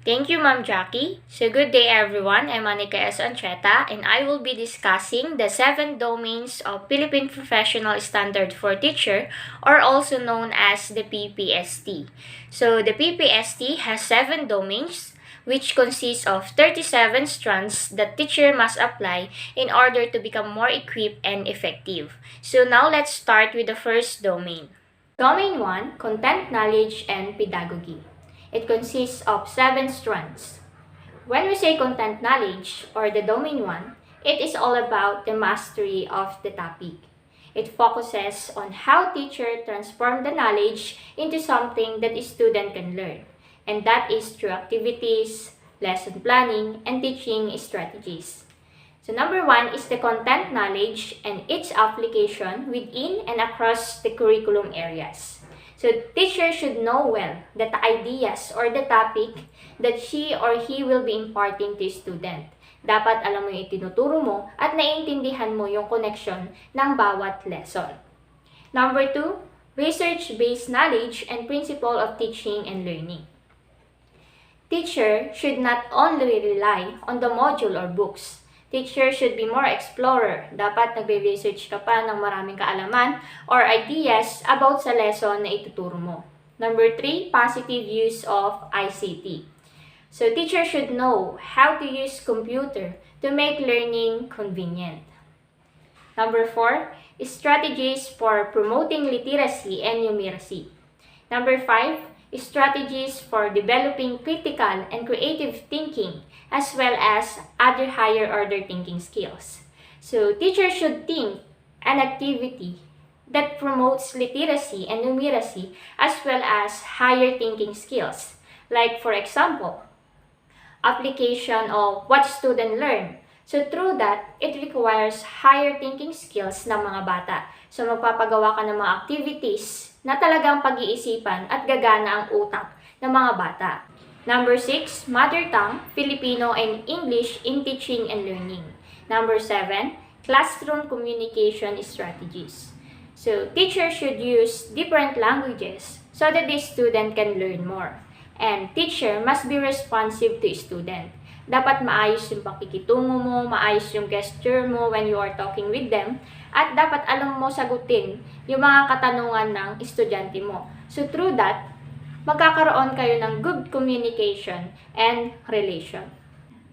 Thank you, Ma'am Jackie. So, good day, everyone. I'm Anika S. Ancheta, and I will be discussing the 7 domains of Philippine Professional Standard for Teacher, or also known as the PPST. So, the PPST has 7 domains, which consists of 37 strands that teacher must apply in order to become more equipped and effective. So, now let's start with the first domain. Domain 1, Content Knowledge and Pedagogy. It consists of 7 strands. When we say content knowledge, or the domain 1, it is all about the mastery of the topic. It focuses on how teacher transform the knowledge into something that a student can learn. And that is through activities, lesson planning, and teaching strategies. So number 1 is the content knowledge and its application within and across the curriculum areas. So teacher should know well that the ideas or the topic that she or he will be imparting to student. Dapat alam mo yung itinuturo mo at naiintindihan mo yung connection ng bawat lesson. Number 2, research-based knowledge and principle of teaching and learning. Teacher should not only rely on the module or books. Teacher should be more explorer. Dapat nagre-research ka pa ng maraming kaalaman or ideas about sa lesson na ituturo mo. Number 3, positive use of ICT. So teacher should know how to use computer to make learning convenient. Number 4, strategies for promoting literacy and numeracy. Number 5, strategies for developing critical and creative thinking as well as other higher order thinking skills. So, teachers should think an activity that promotes literacy and numeracy as well as higher thinking skills. Like, for example, application of what students learn. So, through that, it requires higher thinking skills ng mga bata. So, magpapagawa ka ng mga activities na talagang pag-iisipan at gagana ang utak ng mga bata. Number 6, Mother Tongue, Filipino and English in Teaching and Learning. Number 7, Classroom Communication Strategies. So, teachers should use different languages so that the student can learn more. And teacher must be responsive to student. Dapat maayos yung pakikitungo mo, maayos yung gesture mo when you are talking with them, at dapat alam mo sagutin yung mga katanungan ng estudyante mo. So, through that, magkakaroon kayo ng good communication and relation.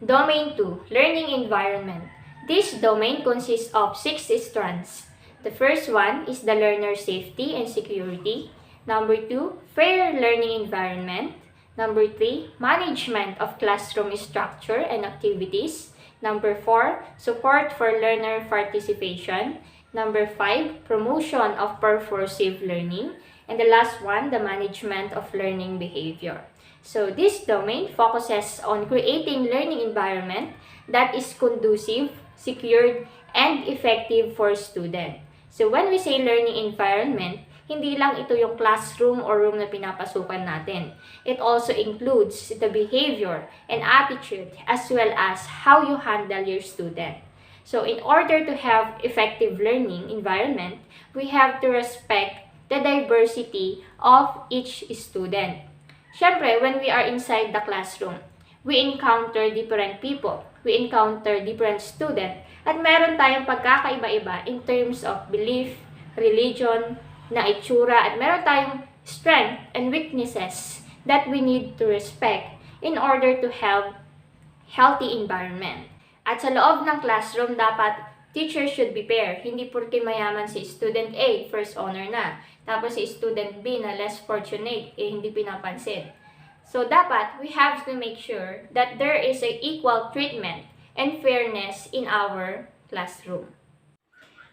Domain 2, Learning Environment. This domain consists of 6 strands. The first one is the learner safety and security. Number 2, fair learning environment. Number 3, management of classroom structure and activities. Number 4, support for learner participation. Number 5, promotion of purposive learning. And the last one, the management of learning behavior. So this domain focuses on creating learning environment that is conducive, secured, and effective for student. So when we say learning environment, hindi lang ito yung classroom or room na pinapasukan natin. It also includes the behavior and attitude as well as how you handle your student. So in order to have effective learning environment, we have to respect the diversity of each student. Siyempre, when we are inside the classroom, we encounter different people, we encounter different students, at meron tayong pagkakaiba-iba in terms of belief, religion, na itsura, at meron tayong strength and weaknesses that we need to respect in order to have healthy environment. At sa loob ng classroom, dapat teacher should be fair. Hindi porke mayaman si student A, first honor na. Tapos si student B na less fortunate, hindi pinapansin. So dapat, we have to make sure that there is a equal treatment and fairness in our classroom.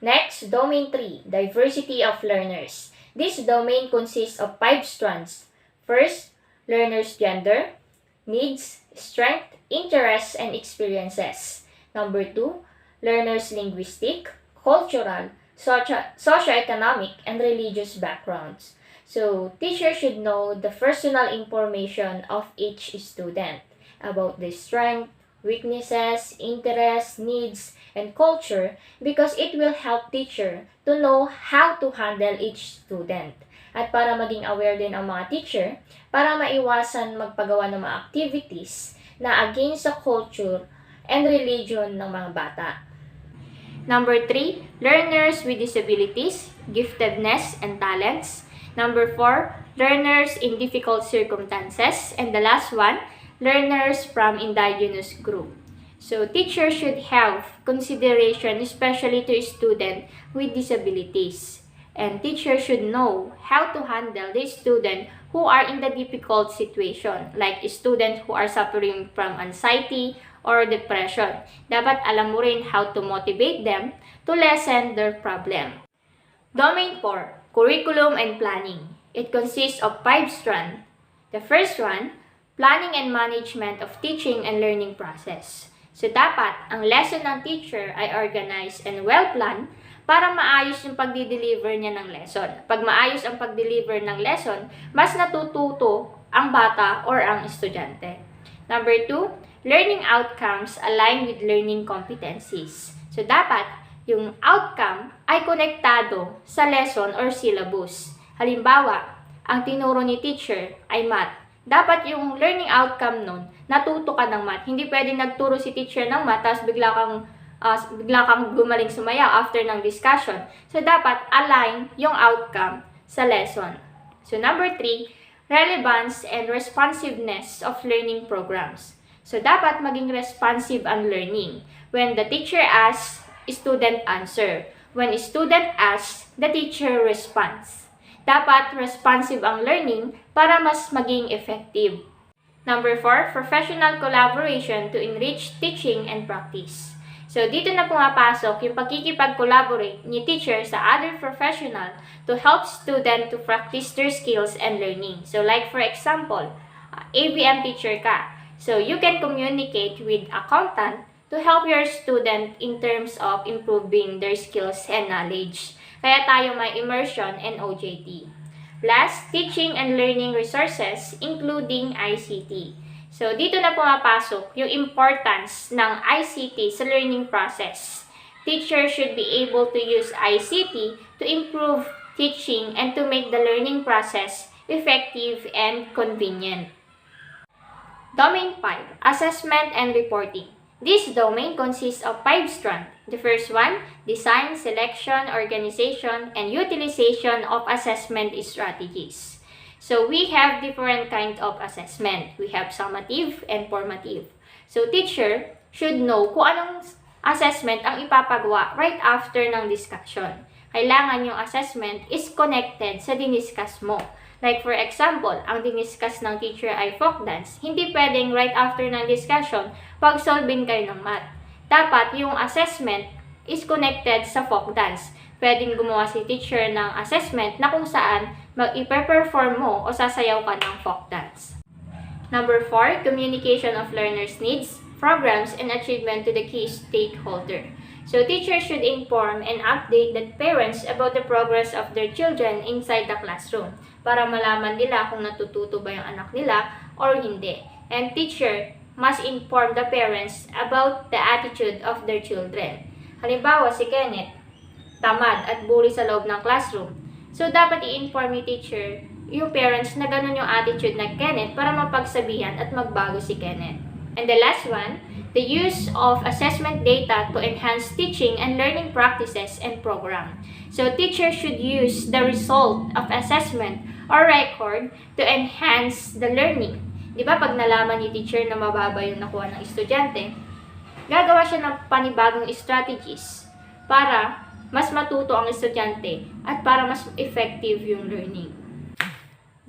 Next, Domain 3, Diversity of Learners. This domain consists of 5 strands. First, learners' gender, needs, strength, interests, and experiences. Number 2, learners' linguistic, cultural, socioeconomic, and religious backgrounds. So, teachers should know the personal information of each student about the strength, weaknesses, interests, needs, and culture because it will help teacher to know how to handle each student. at para maging aware din ang mga teacher para maiwasan magpagawa ng mga activities na against sa culture and religion ng mga bata. Number 3, learners with disabilities, giftedness, and talents. Number 4, learners in difficult circumstances. And the last one, learners from indigenous group. So, teachers should have consideration especially to students with disabilities. And teachers should know how to handle the students who are in the difficult situation, like students who are suffering from anxiety or depression. Dapat alam mo rin how to motivate them to lessen their problem. Domain 4, curriculum and planning. It consists of 5 strands. The first one, planning and management of teaching and learning process. So dapat ang lesson ng teacher ay organized and well-planned para maayos yung pagdi-deliver niya ng lesson. Pag maayos ang pag-deliver ng lesson, mas natututo ang bata or ang estudyante. Number 2, learning outcomes align with learning competencies. So dapat yung outcome ay konektado sa lesson or syllabus. Halimbawa, ang tinuro ni teacher ay math. Dapat yung learning outcome nun, natuto ka ng math. Hindi pwedeng nagturo si teacher ng math, tapos bigla kang gumaling sumayaw after ng discussion. So, dapat align yung outcome sa lesson. So, number 3, relevance and responsiveness of learning programs. So, dapat maging responsive ang learning. When the teacher asks, student answer. When student asks, the teacher responds. Dapat responsive ang learning para mas maging effective. Number 4, professional collaboration to enrich teaching and practice. So, dito na pumapasok yung pagkikipag-collaborate ni teacher sa other professional to help student to practice their skills and learning. So, like for example, ABM teacher ka. So, you can communicate with accountant to help your student in terms of improving their skills and knowledge. Kaya tayo may immersion and OJT. Last, teaching and learning resources including ICT. So, dito na pumapasok yung importance ng ICT sa learning process. Teachers should be able to use ICT to improve teaching and to make the learning process effective and convenient. Domain 5, assessment and reporting. This domain consists of 5 strands. The first one, design, selection, organization, and utilization of assessment strategies. So, we have different kinds of assessment. We have summative and formative. So, teacher should know kung anong assessment ang ipapagawa right after ng discussion. Kailangan yung assessment is connected sa diniscuss mo. Like for example, ang diniscuss ng teacher ay folk dance. Hindi pwedeng right after ng discussion, pag-solving kayo ng math. Dapat yung assessment is connected sa folk dance. Pwedeng gumawa si teacher ng assessment na kung saan mag-ipe-perform mo o sasayaw ka ng folk dance. Number 4, communication of learners' needs, programs, and achievement to the key stakeholder. So, teachers should inform and update the parents about the progress of their children inside the classroom para malaman nila kung natututo ba yung anak nila or hindi. And teacher must inform the parents about the attitude of their children. Halimbawa, si Kenneth, tamad at bully sa loob ng classroom. So, dapat i-inform ni teacher yung parents na ganun yung attitude ng Kenneth para mapagsabihan at magbago si Kenneth. And the last one, the use of assessment data to enhance teaching and learning practices and program. So, teachers should use the result of assessment or record to enhance the learning. Di ba, pag nalaman ni teacher na mababa yung nakuha ng estudyante, gagawa siya ng panibagong strategies para mas matuto ang estudyante at para mas effective yung learning.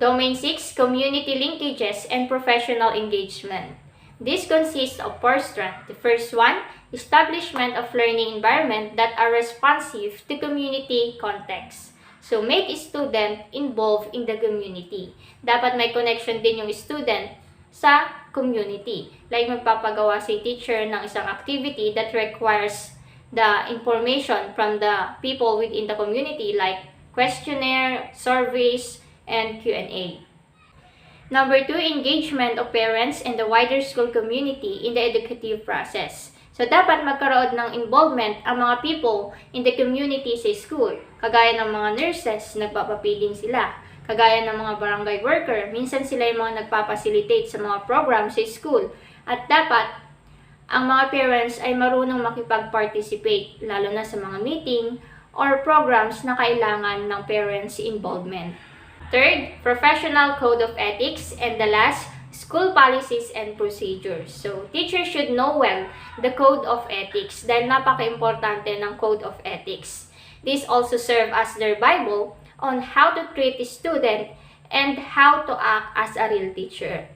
Domain 6, community linkages and professional engagement. This consists of 4 strands. The first one, establishment of learning environment that are responsive to community context. So, make student involved in the community. Dapat may connection din yung student sa community. Like magpapagawa si teacher ng isang activity that requires the information from the people within the community like questionnaire, surveys, and Q&A. Number 2, engagement of parents and the wider school community in the educative process. So, dapat magkaroon ng involvement ang mga people in the community sa school. Kagaya ng mga nurses, nagpapapiling sila. Kagaya ng mga barangay worker, minsan sila yung mga nagpapacilitate sa mga programs sa school. At dapat, ang mga parents ay marunong makipag-participate, lalo na sa mga meeting or programs na kailangan ng parents' involvement. Third, professional code of ethics. And the last, school policies and procedures. So, teachers should know well the code of ethics dahil napaka-importante ng code of ethics. This also serve as their Bible on how to treat a student and how to act as a real teacher.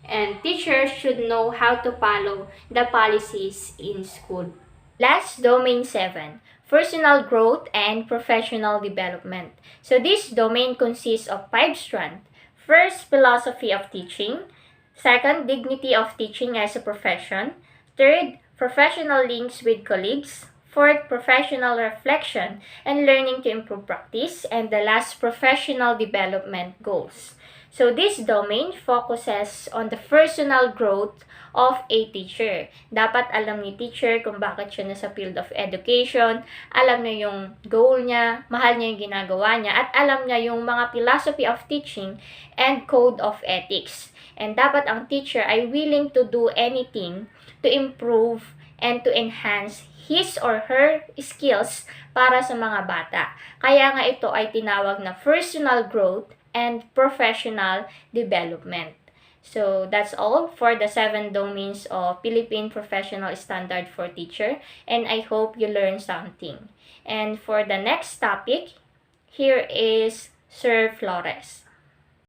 And teachers should know how to follow the policies in school. Last, domain 7, personal growth and professional development. So this domain consists of 5 strands. First, philosophy of teaching. Second, dignity of teaching as a profession. Third, professional links with colleagues. Fourth, professional reflection and learning to improve practice. And the last, professional development goals. So this domain focuses on the personal growth of a teacher. Dapat alam ni teacher kung bakit siya nasa field of education, alam niya yung goal niya, mahal niya yung ginagawa niya, at alam niya yung mga philosophy of teaching and code of ethics. And dapat ang teacher ay willing to do anything to improve and to enhance his or her skills para sa mga bata. Kaya nga ito ay tinawag na personal growth and professional development. So that's all for the 7 domains of Philippine Professional Standard for Teacher, and I hope you learned something. And for the next topic, here is Sir Flores.